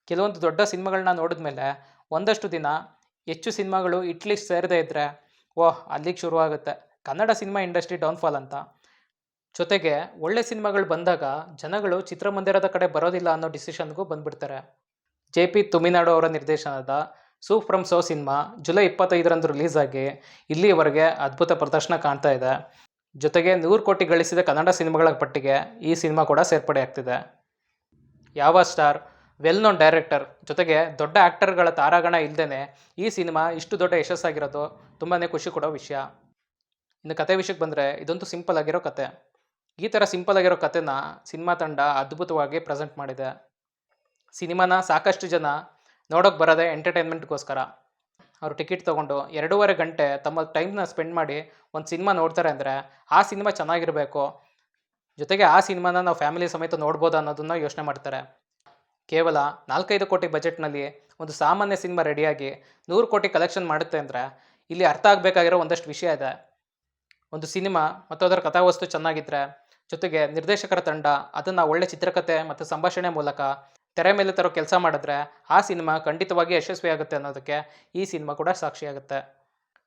ಕೆಲವೊಂದು ದೊಡ್ಡ ಸಿನಿಮಾಗಳನ್ನ ನೋಡಿದ್ಮೇಲೆ ಒಂದಷ್ಟು ದಿನ ಹೆಚ್ಚು ಸಿನಿಮಾಗಳು ಹಿಟ್ ಲಿಸ್ಟ್ ಸೇರದೇ ಇದ್ದರೆ ಓಹ್ ಅಲ್ಲಿಗೆ ಶುರುವಾಗುತ್ತೆ ಕನ್ನಡ ಸಿನಿಮಾ ಇಂಡಸ್ಟ್ರಿ ಡೌನ್ಫಾಲ್ ಅಂತ. ಜೊತೆಗೆ ಒಳ್ಳೆ ಸಿನಿಮಾಗಳು ಬಂದಾಗ ಜನಗಳು ಚಿತ್ರಮಂದಿರದ ಕಡೆ ಬರೋದಿಲ್ಲ ಅನ್ನೋ ಡಿಸಿಷನ್ಗೂ ಬಂದ್ಬಿಡ್ತಾರೆ. JP ತುಮಿನಾಡು ಅವರ ನಿರ್ದೇಶನದ ಸೂ ಫ್ರಮ್ ಸೋ ಸಿನಿಮಾ ಜುಲೈ 25ರಂದು ರಿಲೀಸ್ ಆಗಿ ಇಲ್ಲಿಯವರೆಗೆ ಅದ್ಭುತ ಪ್ರದರ್ಶನ ಕಾಣ್ತಾ ಇದೆ. ಜೊತೆಗೆ 100 ಕೋಟಿ ಗಳಿಸಿದ ಕನ್ನಡ ಸಿನಿಮಾಗಳ ಪಟ್ಟಿಗೆ ಈ ಸಿನಿಮಾ ಕೂಡ ಸೇರ್ಪಡೆ ಆಗ್ತಿದೆ. ಯಾವ ಸ್ಟಾರ್, ವೆಲ್ ನೋನ್ ಡೈರೆಕ್ಟರ್ ಜೊತೆಗೆ ದೊಡ್ಡ ಆ್ಯಕ್ಟರ್ಗಳ ತಾರಾಗಣ ಇಲ್ಲದೇ ಈ ಸಿನಿಮಾ ಇಷ್ಟು ದೊಡ್ಡ ಯಶಸ್ಸಾಗಿರೋದು ತುಂಬಾ ಖುಷಿ ಕೊಡೋ ವಿಷಯ. ಇನ್ನು ಕತೆ ವಿಷಯಕ್ಕೆ ಬಂದರೆ ಇದೊಂದು ಸಿಂಪಲ್ ಆಗಿರೋ ಕತೆ. ಈ ಥರ ಸಿಂಪಲ್ ಆಗಿರೋ ಕತೆನ ಸಿನಿಮಾ ತಂಡ ಅದ್ಭುತವಾಗಿ ಪ್ರೆಸೆಂಟ್ ಮಾಡಿದೆ. ಸಿನಿಮಾನ ಸಾಕಷ್ಟು ಜನ ನೋಡೋಕೆ ಬರೋದೇ ಎಂಟರ್ಟೈನ್ಮೆಂಟ್ಗೋಸ್ಕರ. ಅವರು ಟಿಕೆಟ್ ತೊಗೊಂಡು 2.5 ಗಂಟೆ ತಮ್ಮ ಟೈಮ್ನ ಸ್ಪೆಂಡ್ ಮಾಡಿ ಒಂದು ಸಿನಿಮಾ ನೋಡ್ತಾರೆ ಅಂದರೆ ಆ ಸಿನಿಮಾ ಚೆನ್ನಾಗಿರಬೇಕು, ಜೊತೆಗೆ ಆ ಸಿನಿಮಾನ ನಾವು ಫ್ಯಾಮಿಲಿ ಸಮೇತ ನೋಡ್ಬೋದು ಅನ್ನೋದನ್ನು ಯೋಚನೆ ಮಾಡ್ತಾರೆ. ಕೇವಲ 4-5 ಕೋಟಿ ಬಜೆಟ್ನಲ್ಲಿ ಒಂದು ಸಾಮಾನ್ಯ ಸಿನಿಮಾ ರೆಡಿಯಾಗಿ 100 ಕೋಟಿ ಕಲೆಕ್ಷನ್ ಮಾಡುತ್ತೆ ಅಂದರೆ ಇಲ್ಲಿ ಅರ್ಥ ಆಗಬೇಕಾಗಿರೋ ಒಂದಷ್ಟು ವಿಷಯ ಇದೆ. ಒಂದು ಸಿನಿಮಾ ಮತ್ತು ಅದರ ಕಥಾವಸ್ತು ಚೆನ್ನಾಗಿದ್ದರೆ, ಜೊತೆಗೆ ನಿರ್ದೇಶಕರ ತಂಡ ಅದನ್ನು ಒಳ್ಳೆ ಚಿತ್ರಕಥೆ ಮತ್ತು ಸಂಭಾಷಣೆ ಮೂಲಕ ತೆರೆ ಮೇಲೆ ತರೋ ಕೆಲಸ ಮಾಡಿದ್ರೆ ಆ ಸಿನಿಮಾ ಖಂಡಿತವಾಗಿ ಯಶಸ್ವಿಯಾಗುತ್ತೆ ಅನ್ನೋದಕ್ಕೆ ಈ ಸಿನಿಮಾ ಕೂಡ ಸಾಕ್ಷಿಯಾಗುತ್ತೆ.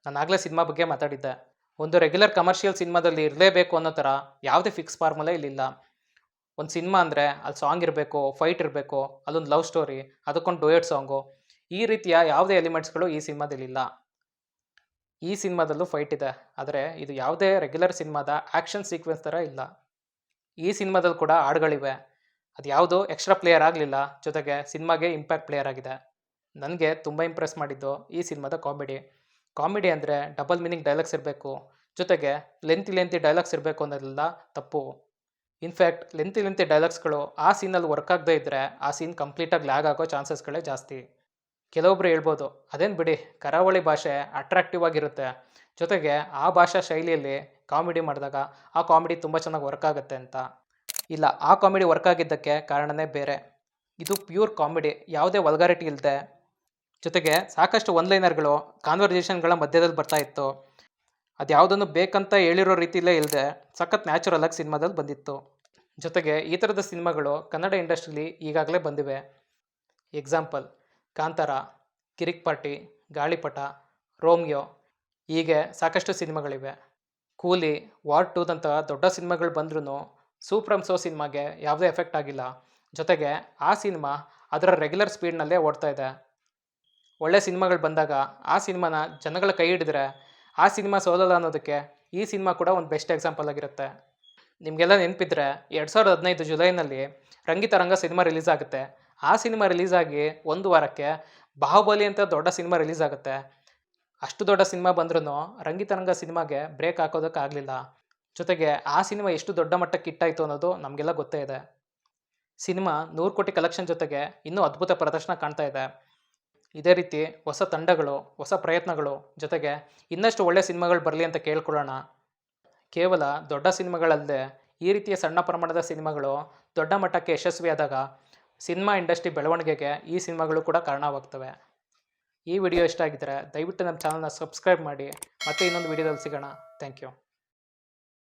ನಾನು ಆಗಲೇ ಸಿನಿಮಾ ಬಗ್ಗೆ ಮಾತಾಡಿದ್ದೆ. ಒಂದು ರೆಗ್ಯುಲರ್ ಕಮರ್ಷಿಯಲ್ ಸಿನಿಮಾದಲ್ಲಿ ಇರಲೇಬೇಕು ಅನ್ನೋ ಥರ ಯಾವುದೇ ಫಿಕ್ಸ್ ಫಾರ್ಮುಲಾ ಇಲ್ಲಿಲ್ಲ. ಒಂದು ಸಿನಿಮಾ ಅಂದರೆ ಅಲ್ಲಿ ಸಾಂಗ್ ಇರಬೇಕು, ಫೈಟ್ ಇರಬೇಕು, ಅಲ್ಲೊಂದು ಲವ್ ಸ್ಟೋರಿ, ಅದಕ್ಕೊಂದು ಡೂಯೆಟ್ ಸಾಂಗು, ಈ ರೀತಿಯ ಯಾವುದೇ ಎಲಿಮೆಂಟ್ಸ್ಗಳು ಈ ಸಿನಿಮಾದಲ್ಲಿಲ್ಲ. ಈ ಸಿನಿಮಾದಲ್ಲೂ ಫೈಟ್ ಇದೆ, ಆದರೆ ಇದು ಯಾವುದೇ ರೆಗ್ಯುಲರ್ ಸಿನಿಮಾದ ಆ್ಯಕ್ಷನ್ ಸೀಕ್ವೆನ್ಸ್ ಥರ ಇಲ್ಲ. ಈ ಸಿನಿಮಾದಲ್ಲಿ ಕೂಡ ಹಾಡುಗಳಿವೆ, ಅದು ಯಾವುದೋ ಎಕ್ಸ್ಟ್ರಾ ಪ್ಲೇಯರ್ ಆಗಲಿಲ್ಲ, ಜೊತೆಗೆ ಸಿನಿಮಾಗೆ ಇಂಪ್ಯಾಕ್ಟ್ ಪ್ಲೇಯರ್ ಆಗಿದೆ. ನನಗೆ ತುಂಬ ಇಂಪ್ರೆಸ್ ಮಾಡಿದ್ದು ಈ ಸಿನಿಮಾದ ಕಾಮಿಡಿ ಅಂದರೆ ಡಬಲ್ ಮೀನಿಂಗ್ ಡೈಲಾಗ್ಸ್ ಇರಬೇಕು, ಜೊತೆಗೆ ಲೆಂತಿ ಡೈಲಾಗ್ಸ್ ಇರಬೇಕು ಅನ್ನೋದೆಲ್ಲ ತಪ್ಪು. ಇನ್ಫ್ಯಾಕ್ಟ್ ಲೆಂತಿ ಡೈಲಾಗ್ಸ್ಗಳು ಆ ಸೀನಲ್ಲಿ ವರ್ಕ್ ಆಗದೇ ಇದ್ದರೆ ಆ ಸೀನ್ ಕಂಪ್ಲೀಟಾಗಿ ಲ್ಯಾಗ್ ಆಗೋ ಚಾನ್ಸಸ್ಗಳೇ ಜಾಸ್ತಿ. ಕೆಲವೊಬ್ಬರು ಹೇಳ್ಬೋದು, ಅದೇನು ಬಿಡಿ ಕರಾವಳಿ ಭಾಷೆ ಅಟ್ರಾಕ್ಟಿವ್ ಆಗಿರುತ್ತೆ, ಜೊತೆಗೆ ಆ ಭಾಷಾ ಶೈಲಿಯಲ್ಲಿ ಕಾಮಿಡಿ ಮಾಡಿದಾಗ ಆ ಕಾಮಿಡಿ ತುಂಬ ಚೆನ್ನಾಗಿ ವರ್ಕ್ ಆಗುತ್ತೆ ಅಂತ. ಇಲ್ಲ, ಆ ಕಾಮಿಡಿ ವರ್ಕ್ ಆಗಿದ್ದಕ್ಕೆ ಕಾರಣನೇ ಬೇರೆ. ಇದು ಪ್ಯೂರ್ ಕಾಮಿಡಿ, ಯಾವುದೇ ವಲ್ಗಾರಿಟಿ ಇಲ್ಲದೆ, ಜೊತೆಗೆ ಸಾಕಷ್ಟು ಒನ್ಲೈನರ್ಗಳು ಕಾನ್ವರ್ಜೇಷನ್ಗಳ ಮಧ್ಯದಲ್ಲಿ ಬರ್ತಾ ಇತ್ತು. ಅದು ಯಾವುದನ್ನು ಬೇಕಂತ ಹೇಳಿರೋ ರೀತಿಯಲ್ಲೇ ಇಲ್ಲದೆ ಸಖತ್ ನ್ಯಾಚುರಲ್ ಆಗಿ ಸಿನಿಮಾದಲ್ಲಿ ಬಂದಿತ್ತು. ಜೊತೆಗೆ ಈ ಥರದ ಸಿನಿಮಾಗಳು ಕನ್ನಡ ಇಂಡಸ್ಟ್ರಿಲಿ ಈಗಾಗಲೇ ಬಂದಿವೆ. ಎಕ್ಸಾಂಪಲ್ ಕಾಂತಾರ, ಕಿರಿಕ್ ಪಾರ್ಟಿ, ಗಾಳಿಪಟ, ರೋಮಿಯೋ, ಹೀಗೆ ಸಾಕಷ್ಟು ಸಿನಿಮಾಗಳಿವೆ. ಕೂಲಿ, ವಾರ್ 2ದಂತಹ ದೊಡ್ಡ ಸಿನಿಮಾಗಳು ಬಂದ್ರೂ ಸೂ ಫ್ರಮ್ ಸೋ ಸಿನಿಮಾಗೆ ಯಾವುದೇ ಎಫೆಕ್ಟ್ ಆಗಿಲ್ಲ. ಜೊತೆಗೆ ಆ ಸಿನಿಮಾ ಅದರ ರೆಗ್ಯುಲರ್ ಸ್ಪೀಡ್ನಲ್ಲೇ ಓಡ್ತಾ ಇದೆ. ಒಳ್ಳೆ ಸಿನಿಮಾಗಳು ಬಂದಾಗ ಆ ಸಿನಿಮಾನ ಜನಗಳ ಕೈ ಹಿಡಿದ್ರೆ ಆ ಸಿನಿಮಾ ಸೋಲಲ್ಲ ಅನ್ನೋದಕ್ಕೆ ಈ ಸಿನಿಮಾ ಕೂಡ ಒಂದು ಬೆಸ್ಟ್ ಎಕ್ಸಾಂಪಲ್ ಆಗಿರುತ್ತೆ. ನಿಮಗೆಲ್ಲ ನೆನಪಿದ್ರೆ 2015 ಜುಲೈನಲ್ಲಿ ರಂಗಿತರಂಗ ಸಿನಿಮಾ ರಿಲೀಸ್ ಆಗುತ್ತೆ. ಆ ಸಿನಿಮಾ ರಿಲೀಸ್ ಆಗಿ 1 ವಾರಕ್ಕೆ ಬಾಹುಬಲಿ ಅಂತ ದೊಡ್ಡ ಸಿನಿಮಾ ರಿಲೀಸ್ ಆಗುತ್ತೆ. ಅಷ್ಟು ದೊಡ್ಡ ಸಿನಿಮಾ ಬಂದ್ರೂ ರಂಗಿತರಂಗ ಸಿನಿಮಾಗೆ ಬ್ರೇಕ್ ಹಾಕೋದಕ್ಕಾಗಲಿಲ್ಲ. ಜೊತೆಗೆ ಆ ಸಿನಿಮಾ ಎಷ್ಟು ದೊಡ್ಡ ಮಟ್ಟಕ್ಕೆ ಹಿಟ್ಟಾಯಿತು ಅನ್ನೋದು ನಮಗೆಲ್ಲ ಗೊತ್ತೇ ಇದೆ. ಸಿನಿಮಾ 100 ಕೋಟಿ ಕಲೆಕ್ಷನ್ ಜೊತೆಗೆ ಇನ್ನೂ ಅದ್ಭುತ ಪ್ರದರ್ಶನ ಕಾಣ್ತಾ ಇದೆ. ಇದೇ ರೀತಿ ಹೊಸ ತಂಡಗಳು, ಹೊಸ ಪ್ರಯತ್ನಗಳು, ಜೊತೆಗೆ ಇನ್ನಷ್ಟು ಒಳ್ಳೆ ಸಿನಿಮಾಗಳು ಬರಲಿ ಅಂತ ಕೇಳ್ಕೊಳ್ಳೋಣ. ಕೇವಲ ದೊಡ್ಡ ಸಿನಿಮಾಗಳಲ್ಲದೆ ಈ ರೀತಿಯ ಸಣ್ಣ ಪ್ರಮಾಣದ ಸಿನಿಮಾಗಳು ದೊಡ್ಡ ಮಟ್ಟಕ್ಕೆ ಯಶಸ್ವಿಯಾದಾಗ ಸಿನಿಮಾ ಇಂಡಸ್ಟ್ರಿ ಬೆಳವಣಿಗೆಗೆ ಈ ಸಿನಿಮಾಗಳು ಕೂಡ ಕಾರಣವಾಗ್ತವೆ. ಈ ವಿಡಿಯೋ ಇಷ್ಟ ಆಗಿದ್ದರೆ ದಯವಿಟ್ಟು ನಮ್ಮ ಚಾನಲ್ನ ಸಬ್ಸ್ಕ್ರೈಬ್ ಮಾಡಿ. ಮತ್ತೆ ಇನ್ನೊಂದು ವಿಡಿಯೋದಲ್ಲಿ ಸಿಗೋಣ. Thank you.